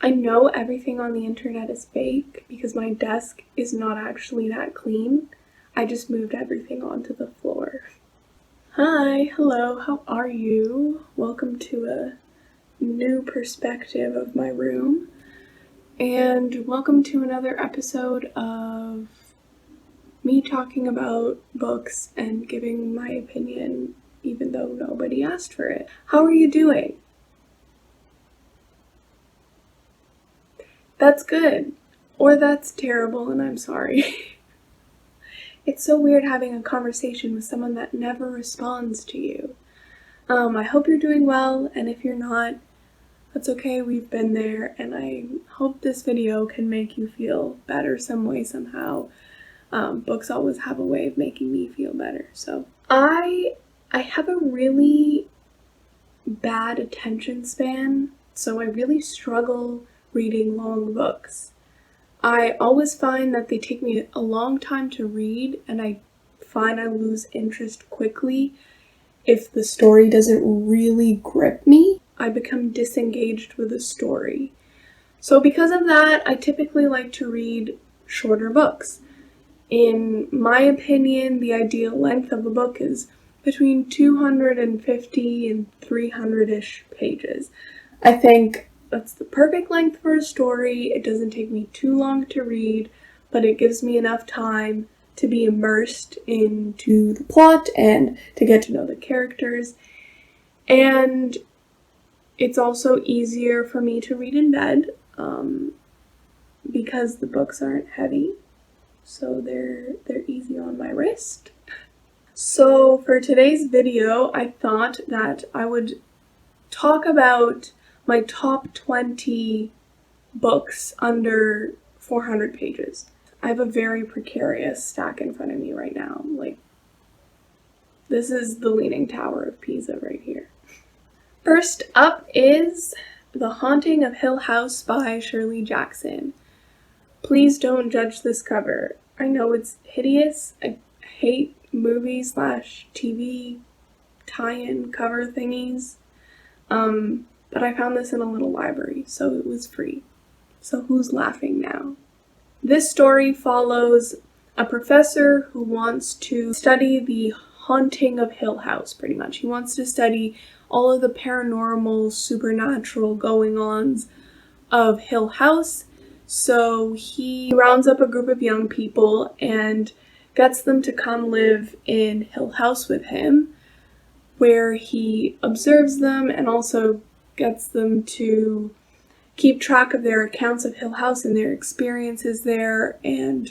I know everything on the internet is fake because my desk is not actually that clean. I just moved everything onto the floor. Hi, hello, how are you? Welcome to a new perspective of my room. And welcome to another episode of me talking about books and giving my opinion even though nobody asked for it. How are you doing? That's good. Or that's terrible and I'm sorry. It's so weird having a conversation with someone that never responds to you. I hope you're doing well, and if you're not, that's okay, we've been there, and I hope this video can make you feel better some way, somehow. Books always have a way of making me feel better, so. I have a really bad attention span, so I really struggle reading long books. I always find that they take me a long time to read, and I find I lose interest quickly if the story doesn't really grip me. I become disengaged with the story. So because of that, I typically like to read shorter books. In my opinion, the ideal length of a book is between 250 and 300-ish pages. I think that's the perfect length for a story. It doesn't take me too long to read, but it gives me enough time to be immersed into the plot and to get to know the characters. And it's also easier for me to read in bed because the books aren't heavy, so they're easy on my wrist. So for today's video, I thought that I would talk about my top 20 books under 400 pages. I have a very precarious stack in front of me right now. Like, this is the Leaning Tower of Pisa right here. First up is The Haunting of Hill House by Shirley Jackson. Please don't judge this cover. I know it's hideous. I hate movie/TV tie-in cover thingies. But I found this in a little library, so it was free. So who's laughing now? This story follows a professor who wants to study the haunting of Hill House, pretty much. He wants to study all of the paranormal, supernatural going-ons of Hill House. So he rounds up a group of young people and gets them to come live in Hill House with him, where he observes them and also gets them to keep track of their accounts of Hill House and their experiences there and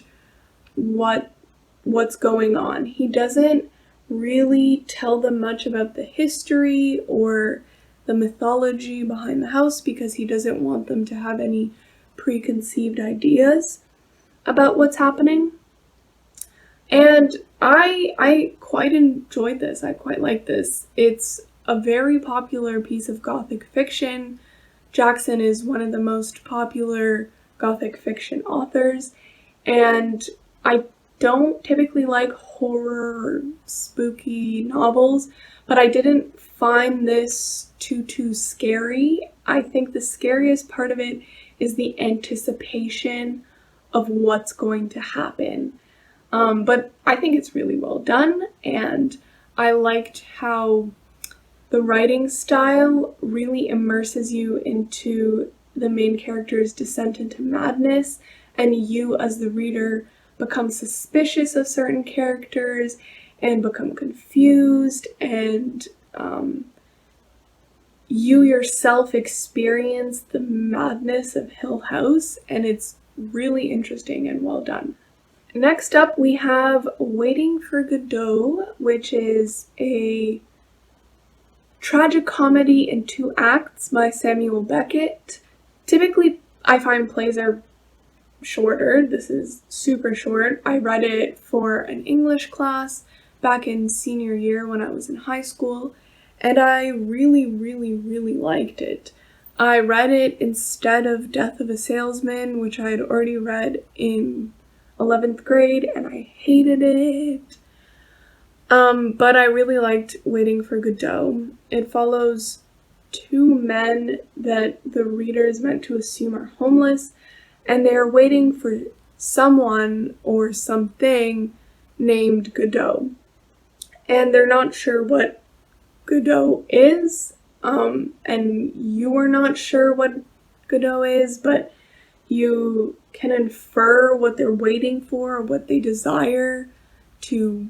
what's going on. He doesn't really tell them much about the history or the mythology behind the house because he doesn't want them to have any preconceived ideas about what's happening. And I quite enjoyed this. I quite like this. It's a very popular piece of Gothic fiction. Jackson is one of the most popular Gothic fiction authors, and I don't typically like horror or spooky novels, but I didn't find this too scary. I think the scariest part of it is the anticipation of what's going to happen. But I think it's really well done, and I liked how the writing style really immerses you into the main character's descent into madness, and you as the reader become suspicious of certain characters and become confused, and you yourself experience the madness of Hill House, and it's really interesting and well done. Next up, we have Waiting for Godot, which is a tragic comedy in 2 acts by Samuel Beckett. Typically, I find plays are shorter. This is super short. I read it for an English class back in senior year when I was in high school, and I really liked it. I read it instead of Death of a Salesman, which I had already read in 11th grade, and I hated it. But I really liked Waiting for Godot. It follows two men that the reader is meant to assume are homeless, and they're waiting for someone or something named Godot. And they're not sure what Godot is, and you are not sure what Godot is, but you can infer what they're waiting for or what they desire to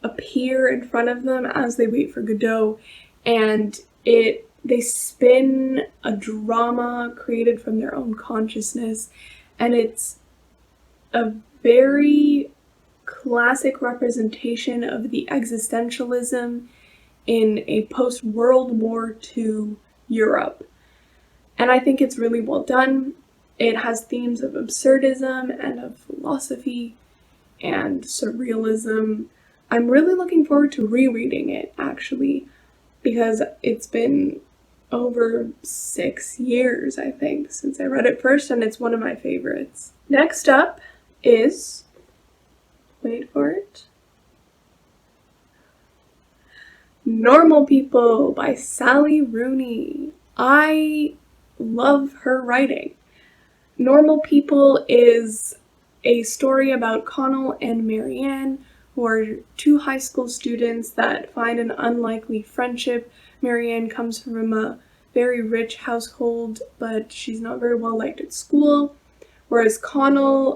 appear in front of them as they wait for Godot. And they spin a drama created from their own consciousness, and it's a very classic representation of the existentialism in a post-World War II Europe. And I think it's really well done. It has themes of absurdism and of philosophy and surrealism. I'm really looking forward to rereading it, actually, because it's been over 6 years, I think, since I read it first, and it's one of my favorites. Next up is, wait for it, Normal People by Sally Rooney. I love her writing. Normal People is a story about Connell and Marianne, who are two high school students that find an unlikely friendship. Marianne comes from a very rich household, but she's not very well liked at school, whereas Connell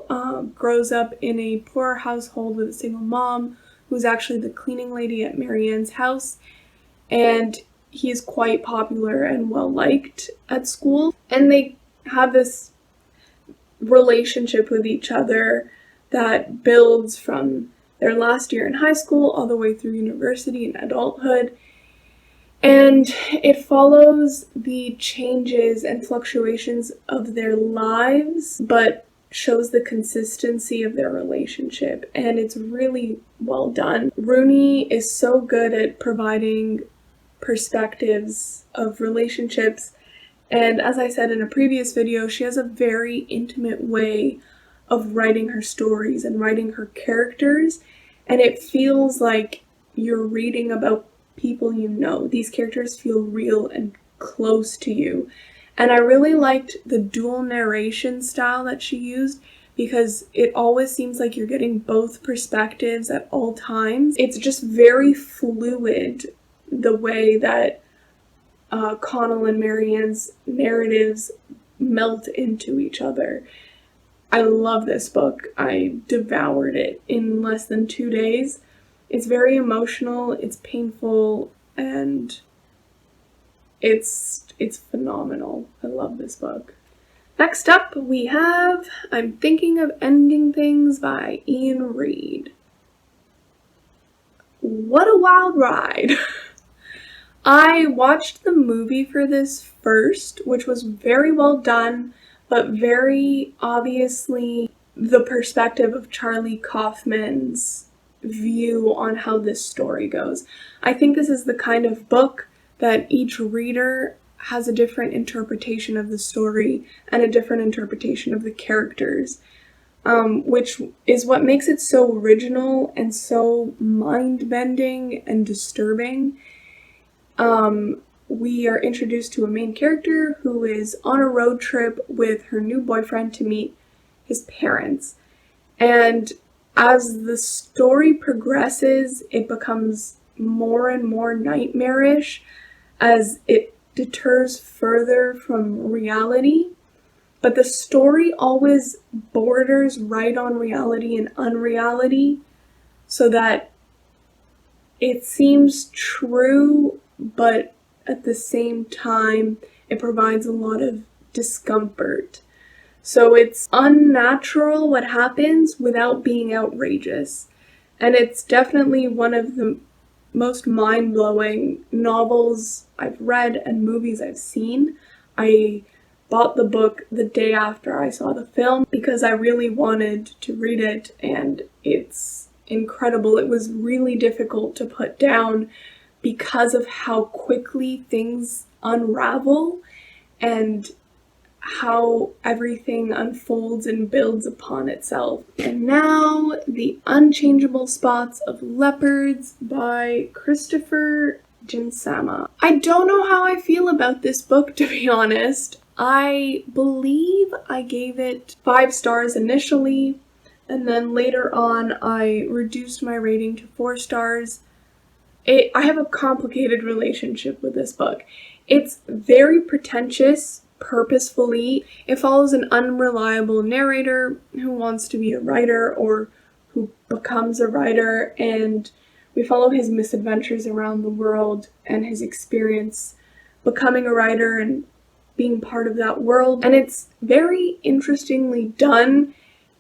grows up in a poor household with a single mom, who's actually the cleaning lady at Marianne's house, and he's quite popular and well liked at school. And they have this relationship with each other that builds from their last year in high school all the way through university and adulthood. And it follows the changes and fluctuations of their lives, but shows the consistency of their relationship. And it's really well done. Rooney is so good at providing perspectives of relationships. And as I said in a previous video, she has a very intimate way of writing her stories and writing her characters, and it feels like you're reading about people you know. These characters feel real and close to you. And I really liked the dual narration style that she used, because it always seems like you're getting both perspectives at all times. It's just very fluid, the way that Connell and Marianne's narratives melt into each other. I love this book. I devoured it in less than 2 days. It's very emotional, it's painful, and it's phenomenal. I love this book. Next up we have I'm Thinking of Ending Things by Iain Reid. What a wild ride! I watched the movie for this first, which was very well done, but very obviously the perspective of Charlie Kaufman's view on how this story goes. I think this is the kind of book that each reader has a different interpretation of the story and a different interpretation of the characters, which is what makes it so original and so mind-bending and disturbing. We are introduced to a main character who is on a road trip with her new boyfriend to meet his parents. And as the story progresses, it becomes more and more nightmarish as it deters further from reality. But the story always borders right on reality and unreality, so that it seems true, but at the same time, it provides a lot of discomfort. So it's unnatural what happens without being outrageous. And it's definitely one of the most mind-blowing novels I've read and movies I've seen. I bought the book the day after I saw the film because I really wanted to read it, and it's incredible. It was really difficult to put down because of how quickly things unravel and how everything unfolds and builds upon itself. And now, The Unchangeable Spots of Leopards by Kristopher. Jansama. I don't know how I feel about this book, to be honest. I believe I gave it 5 stars initially, and then later on I reduced my rating to 4 stars. I have a complicated relationship with this book. It's very pretentious, purposefully. It follows an unreliable narrator who wants to be a writer or who becomes a writer, and we follow his misadventures around the world and his experience becoming a writer and being part of that world. And it's very interestingly done.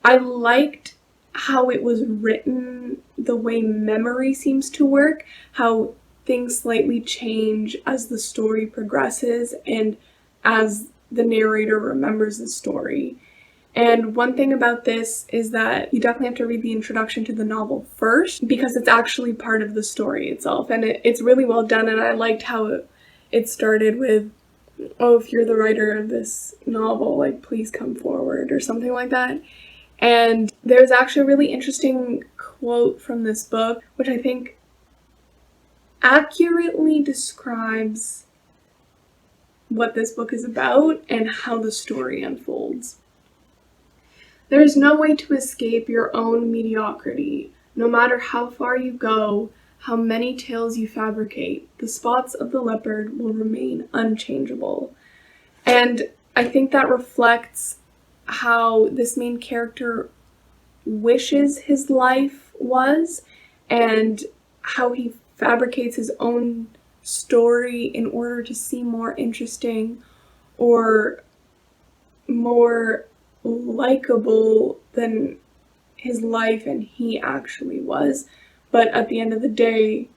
I liked how it was written, the way memory seems to work, how things slightly change as the story progresses and as the narrator remembers the story. And one thing about this is that you definitely have to read the introduction to the novel first, because it's actually part of the story itself, and it's really well done. And I liked how it started with, "Oh, if you're the writer of this novel, like, please come forward," or something like that. And there's actually a really interesting quote from this book, which I think accurately describes what this book is about and how the story unfolds. "There is no way to escape your own mediocrity. No matter how far you go, how many tales you fabricate, the spots of the leopard will remain unchangeable." And I think that reflects how this main character wishes his life was, and how he fabricates his own story in order to seem more interesting or more likable than his life and he actually was. But at the end of the day,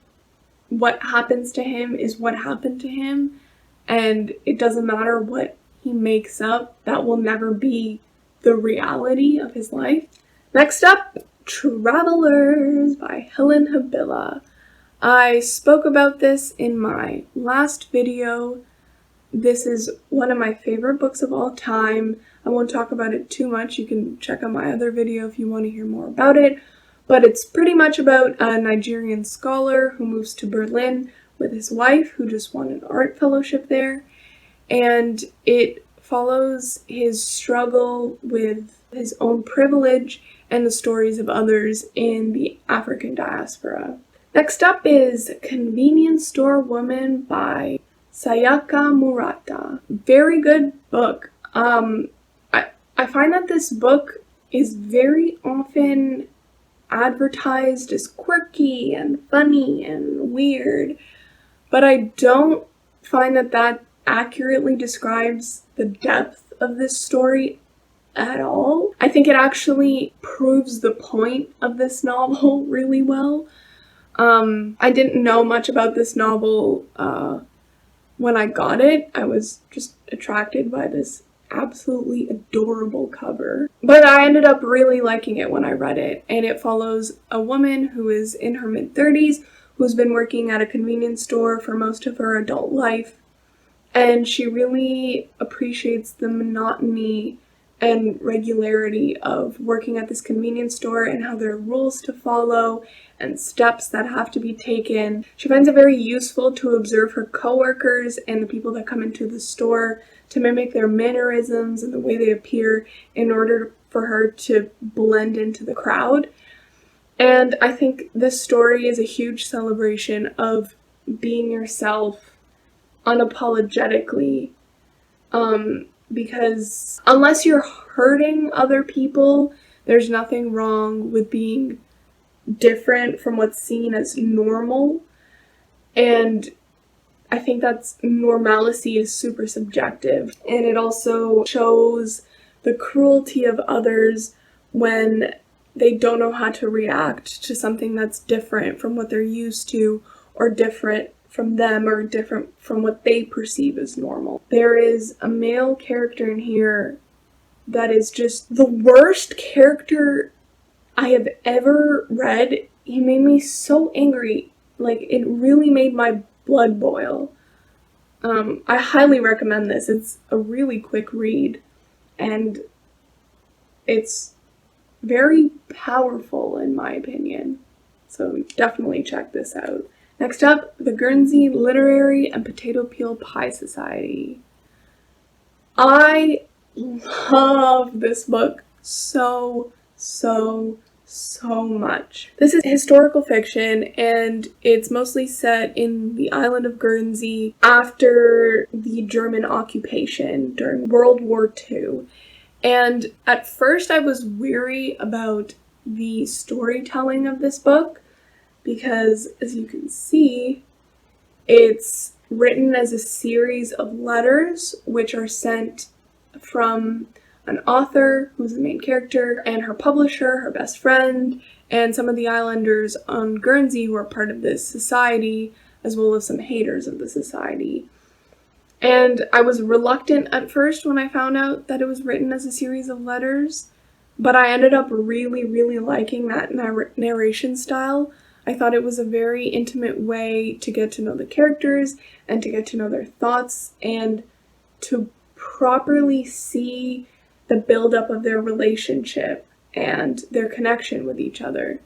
what happens to him is what happened to him, and it doesn't matter what he makes up. That will never be the reality of his life. Next up, Travelers by Helen Habilla. I spoke about this in my last video. This is one of my favorite books of all time. I won't talk about it too much. You can check out my other video if you want to hear more about it. But it's pretty much about a Nigerian scholar who moves to Berlin with his wife, who just won an art fellowship there. And it follows his struggle with his own privilege and the stories of others in the African diaspora. Next up is Convenience Store Woman by Sayaka Murata. Very good book. I find that this book is very often advertised as quirky and funny and weird, but I don't find that that accurately describes the depth of this story at all. I think it actually proves the point of this novel really well. I didn't know much about this novel when I got it. I was just attracted by this absolutely adorable cover. But I ended up really liking it when I read it, and it follows a woman who is in her mid-30s who's been working at a convenience store for most of her adult life, and she really appreciates the monotony and regularity of working at this convenience store and how there are rules to follow and steps that have to be taken. She finds it very useful to observe her coworkers and the people that come into the store to mimic their mannerisms and the way they appear in order for her to blend into the crowd. And I think this story is a huge celebration of being yourself unapologetically, because unless you're hurting other people, there's nothing wrong with being different from what's seen as normal. And I think that's normalcy is super subjective, and it also shows the cruelty of others when they don't know how to react to something that's different from what they're used to, or different from them, or different from what they perceive as normal. There is a male character in here that is just the worst character I have ever read. He made me so angry. Like, it really made my blood boil. I highly recommend this. It's a really quick read, and it's very powerful in my opinion. So definitely check this out. Next up, the Guernsey Literary and Potato Peel Pie Society. I love this book so much. This is historical fiction, and it's mostly set in the island of Guernsey after the German occupation during World War II. And at first I was weary about the storytelling of this book because, as you can see, it's written as a series of letters which are sent from an author who's the main character and her publisher, her best friend, and some of the islanders on Guernsey who are part of this society, as well as some haters of the society. And I was reluctant at first when I found out that it was written as a series of letters, but I ended up really liking that narration style. I thought it was a very intimate way to get to know the characters and to get to know their thoughts and to properly see the buildup of their relationship and their connection with each other.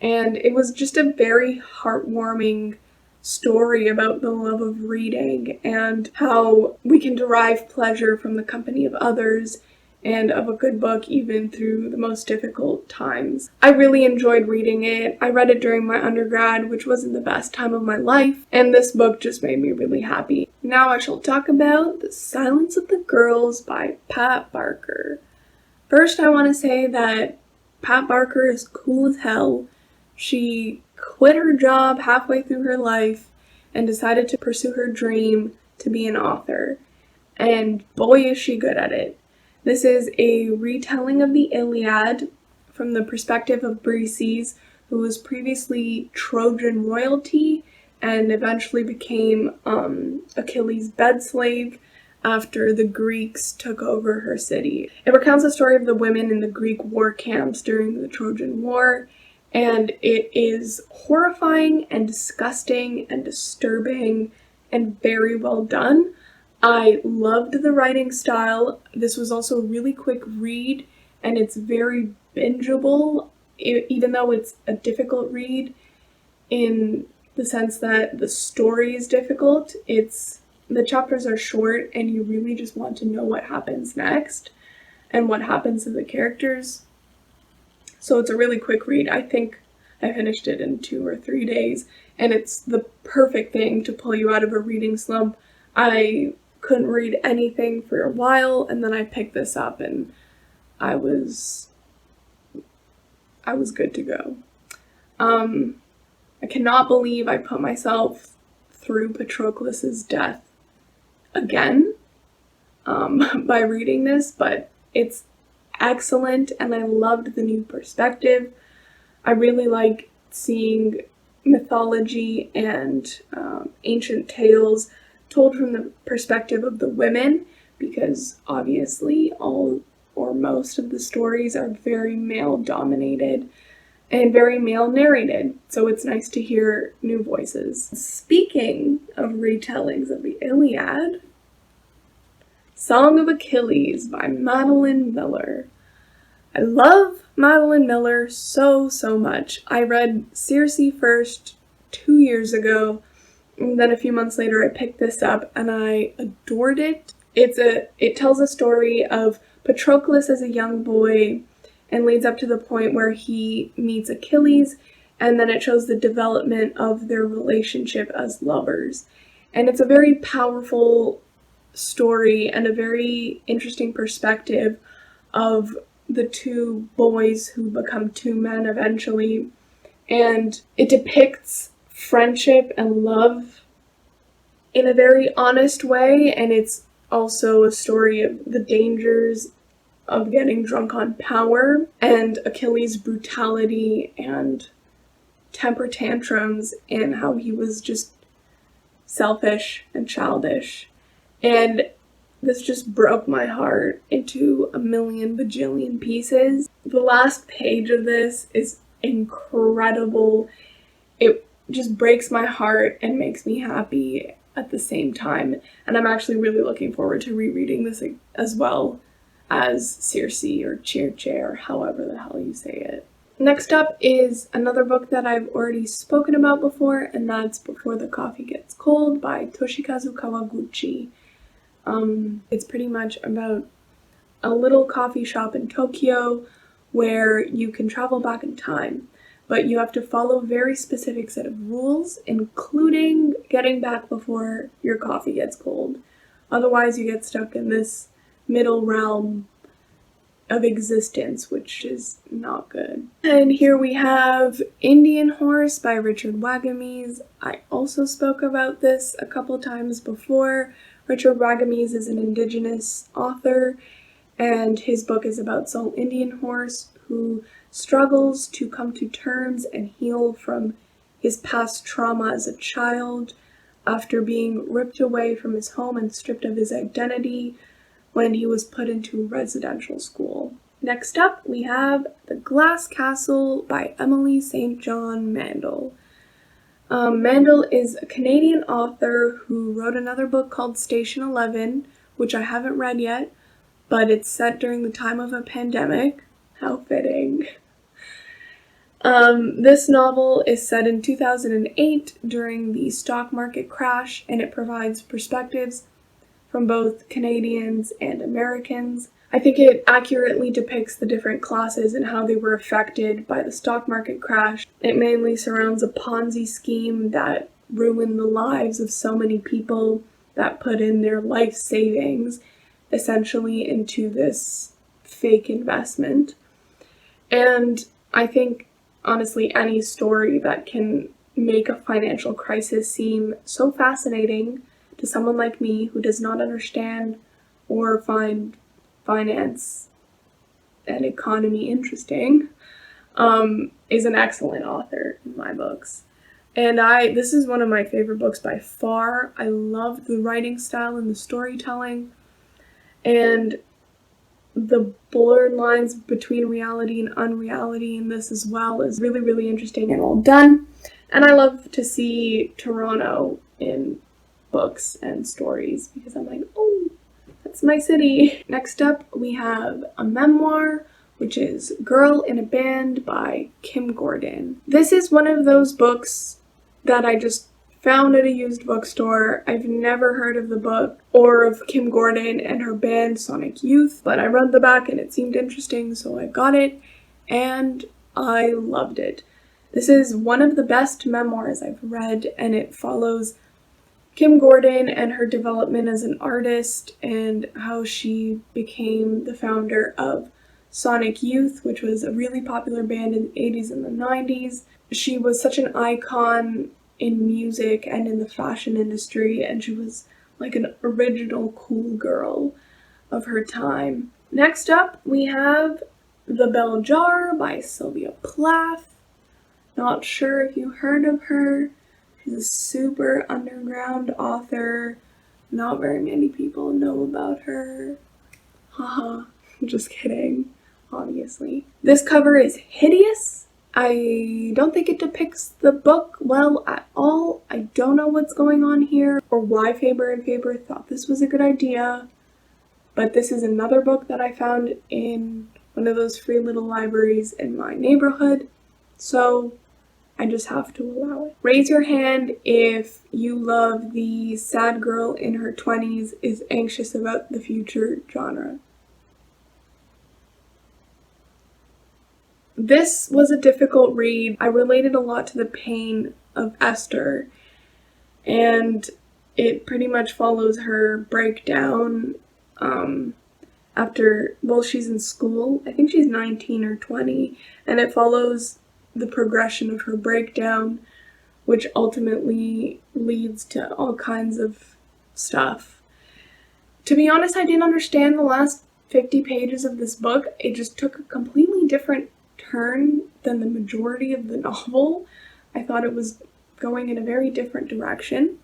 And it was just a very heartwarming story about the love of reading and how we can derive pleasure from the company of others and of a good book even through the most difficult times. I really enjoyed reading it. I read it during my undergrad, which wasn't the best time of my life, and this book just made me really happy. Now I shall talk about The Silence of the Girls by Pat Barker. First, I want to say that Pat Barker is cool as hell. She quit her job halfway through her life and decided to pursue her dream to be an author. And boy, is she good at it. This is a retelling of the Iliad from the perspective of Briseis, who was previously Trojan royalty and eventually became Achilles' bed slave after the Greeks took over her city. It recounts the story of the women in the Greek war camps during the Trojan War, and it is horrifying and disgusting and disturbing and very well done. I loved the writing style. This was also a really quick read, and it's very bingeable, even though it's a difficult read in the sense that the story is difficult. The chapters are short, and you really just want to know what happens next and what happens to the characters. So it's a really quick read. I think I finished it in 2 or 3 days, and it's the perfect thing to pull you out of a reading slump. I couldn't read anything for a while, and then I picked this up, and I was good to go. I cannot believe I put myself through Patroclus's death again by reading this, but it's excellent, and I loved the new perspective. I really like seeing mythology and ancient tales told from the perspective of the women, because obviously all or most of the stories are very male dominated and very male narrated, so it's nice to hear new voices. Speaking of retellings of the Iliad, Song of Achilles by Madeline Miller. I love Madeline Miller so much. I read Circe first 2 years ago, and then a few months later I picked this up and I adored it. It tells a story of Patroclus as a young boy and leads up to the point where he meets Achilles, and then it shows the development of their relationship as lovers. And it's a very powerful story and a very interesting perspective of the two boys who become two men eventually. And it depicts friendship and love in a very honest way, and it's also a story of the dangers of getting drunk on power and Achilles' brutality and temper tantrums and how he was just selfish and childish. And this just broke my heart into a million bajillion pieces. The last page of this is incredible. It just breaks my heart and makes me happy at the same time. And I'm actually really looking forward to rereading this as well as Circe or Circe or however the hell you say it. Next up is another book that I've already spoken about before, and that's Before the Coffee Gets Cold by Toshikazu Kawaguchi. It's pretty much about a little coffee shop in Tokyo where you can travel back in time, but you have to follow a very specific set of rules, including getting back before your coffee gets cold. Otherwise, you get stuck in this middle realm of existence, which is not good. And here we have Indian Horse by Richard Wagamese. I also spoke about this a couple times before. Richard Wagamese is an indigenous author, and his book is about Salt Indian Horse, who struggles to come to terms and heal from his past trauma as a child after being ripped away from his home and stripped of his identity when he was put into residential school. Next up, we have The Glass Castle by Emily St. John Mandel. Mandel is a Canadian author who wrote another book called Station 11, which I haven't read yet, but it's set during the time of a pandemic. How fitting. This novel is set in 2008 during the stock market crash, and it provides perspectives from both Canadians and Americans. I think it accurately depicts the different classes and how they were affected by the stock market crash. It mainly surrounds a Ponzi scheme that ruined the lives of so many people that put in their life savings essentially into this fake investment. And I think, honestly, any story that can make a financial crisis seem so fascinating to someone like me who does not understand or find finance and economy interesting, is an excellent author in my books. And this is one of my favorite books by far. I love the writing style and the storytelling, and the blurred lines between reality and unreality in this as well is really, really interesting and well done. And I love to see Toronto in books and stories because I'm like, oh, that's my city. Next up, we have a memoir, which is Girl in a Band by Kim Gordon. This is one of those books that I just found at a used bookstore. I've never heard of the book or of Kim Gordon and her band Sonic Youth, but I read the back and it seemed interesting, so I got it and I loved it. This is one of the best memoirs I've read, and it follows Kim Gordon and her development as an artist and how she became the founder of Sonic Youth, which was a really popular band in the 80s and the 90s. She was such an icon in music and in the fashion industry, and she was like an original cool girl of her time. Next up, we have The Bell Jar by Sylvia Plath. Not sure if you heard of her. She's a super underground author. Not very many people know about her. Haha, just kidding, obviously. This cover is hideous. I don't think it depicts the book well at all. I don't know what's going on here or why Faber and Faber thought this was a good idea. But this is another book that I found in one of those free little libraries in my neighborhood. So I just have to allow it. Raise your hand if you love the sad girl in her 20s is anxious about the future genre. This was a difficult read. I related a lot to the pain of Esther, and it pretty much follows her breakdown after, well, she's in school. I think she's 19 or 20, and it follows the progression of her breakdown, which ultimately leads to all kinds of stuff. To be honest, I didn't understand the last 50 pages of this book. It just took a completely different turn than the majority of the novel. I thought it was going in a very different direction.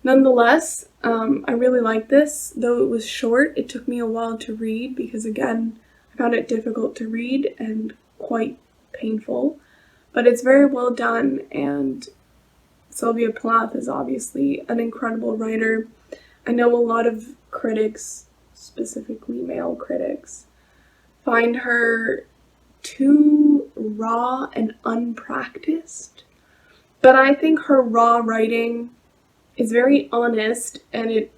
Nonetheless, I really liked this. Though it was short, it took me a while to read because, again, I found it difficult to read and quite painful. But it's very well done, and Sylvia Plath is obviously an incredible writer. I know a lot of critics, specifically male critics, find her too raw and unpracticed, but I think her raw writing is very honest and it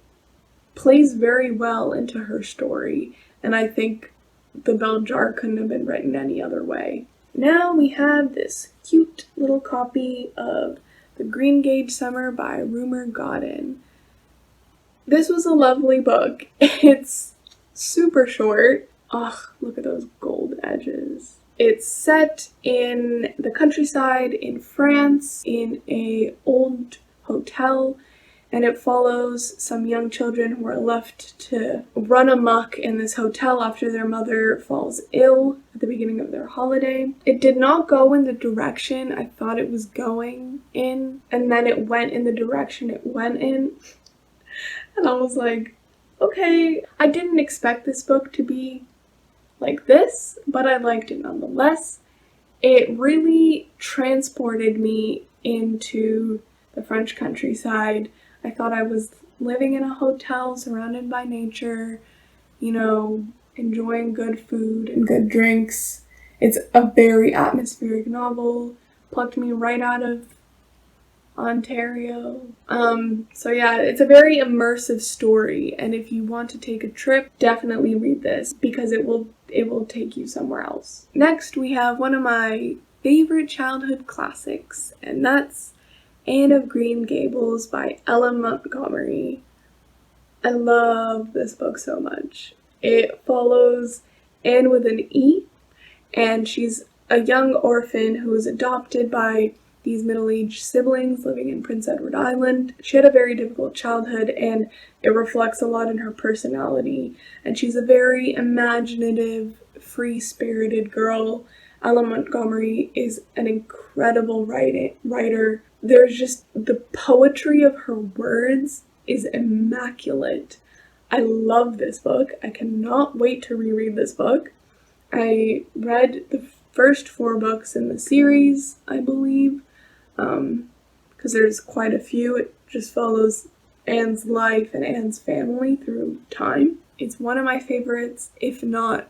plays very well into her story, and I think the bell jar couldn't have been written any other way. Now we have this cute little copy of The Green Gage Summer by Rumer Godin. This was a lovely book. It's super short. Ugh, look at those gold edges. It's set in the countryside in France in an old hotel, and it follows some young children who are left to run amok in this hotel after their mother falls ill at the beginning of their holiday. It did not go in the direction I thought it was going in, and then it went in the direction it went in. And I was like, okay, I didn't expect this book to be like this, but I liked it nonetheless. It really transported me into the French countryside. I thought I was living in a hotel surrounded by nature, you know, enjoying good food and good drinks. It's a very atmospheric novel, plucked me right out of Ontario. So yeah, it's a very immersive story, and if you want to take a trip, definitely read this because it will take you somewhere else. Next, we have one of my favorite childhood classics, and that's Anne of Green Gables by Ellen Montgomery. I love this book so much. It follows Anne with an E, and she's a young orphan who is adopted by these middle-aged siblings living in Prince Edward Island. She had a very difficult childhood, and it reflects a lot in her personality, and she's a very imaginative, free-spirited girl. Ellen Montgomery is an incredible writer. There's just the poetry of her words is immaculate. I love this book. I cannot wait to reread this book. I read the first 4 books in the series, I believe, because there's quite a few. It just follows Anne's life and Anne's family through time. It's one of my favorites, if not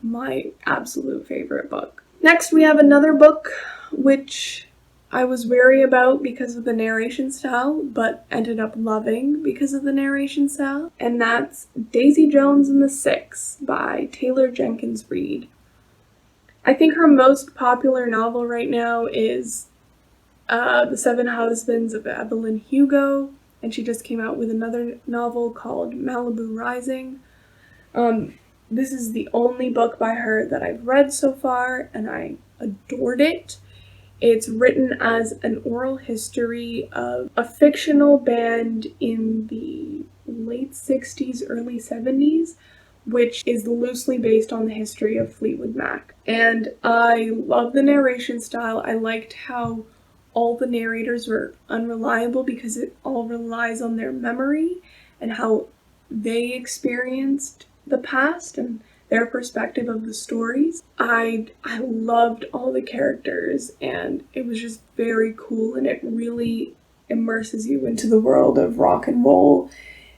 my absolute favorite book. Next, we have another book which I was wary about because of the narration style, but ended up loving because of the narration style, and that's Daisy Jones and the Six by Taylor Jenkins Reid. I think her most popular novel right now is The Seven Husbands of Evelyn Hugo, and she just came out with another novel called Malibu Rising. This is the only book by her that I've read so far, and I adored it. It's written as an oral history of a fictional band in the late 60s, early 70s, which is loosely based on the history of Fleetwood Mac. And I love the narration style. I liked how all the narrators were unreliable because it all relies on their memory and how they experienced the past and their perspective of the stories. I loved all the characters, and it was just very cool, and it really immerses you into the world of rock and roll,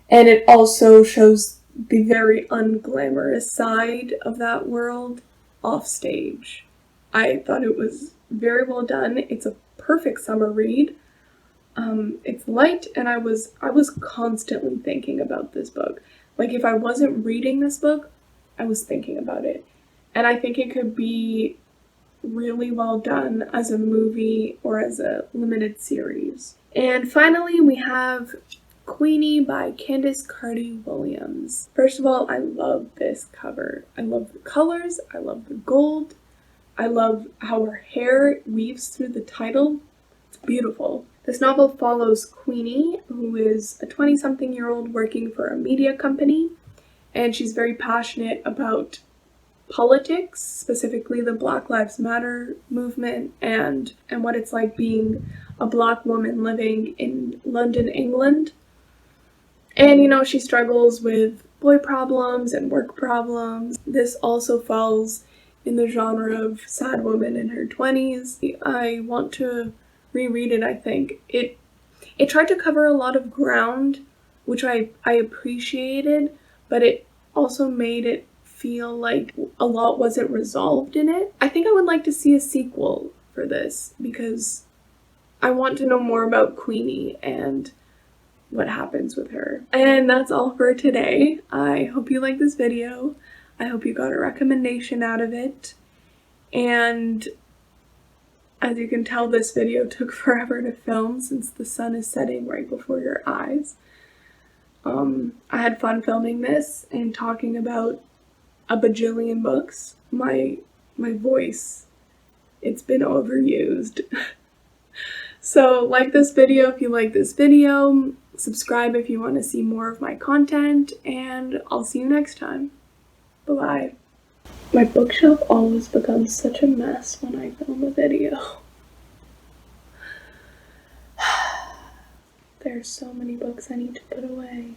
and it also shows the very unglamorous side of that world off stage. I thought it was very well done. It's a perfect summer read. It's light, and I was constantly thinking about this book. Like, if I wasn't reading this book, I was thinking about it. And I think it could be really well done as a movie or as a limited series. And finally, we have Queenie by Candice Carty-Williams. First of all, I love this cover. I love the colors. I love the gold. I love how her hair weaves through the title. It's beautiful. This novel follows Queenie, who is a 20-something-year-old working for a media company, and she's very passionate about politics, specifically the Black Lives Matter movement, and what it's like being a Black woman living in London, England. And, you know, she struggles with boy problems and work problems. This also falls in the genre of sad woman in her 20s. I want to reread it, I think. It tried to cover a lot of ground, which I appreciated, but it also made it feel like a lot wasn't resolved in it. I think I would like to see a sequel for this because I want to know more about Queenie and what happens with her. And that's all for today. I hope you liked this video. I hope you got a recommendation out of it. And as you can tell, this video took forever to film since the sun is setting right before your eyes. I had fun filming this and talking about a bajillion books. My voice, it's been overused. So like this video if you like this video, subscribe if you want to see more of my content, and I'll see you next time. Bye-bye. My bookshelf always becomes such a mess when I film a video. There's so many books I need to put away.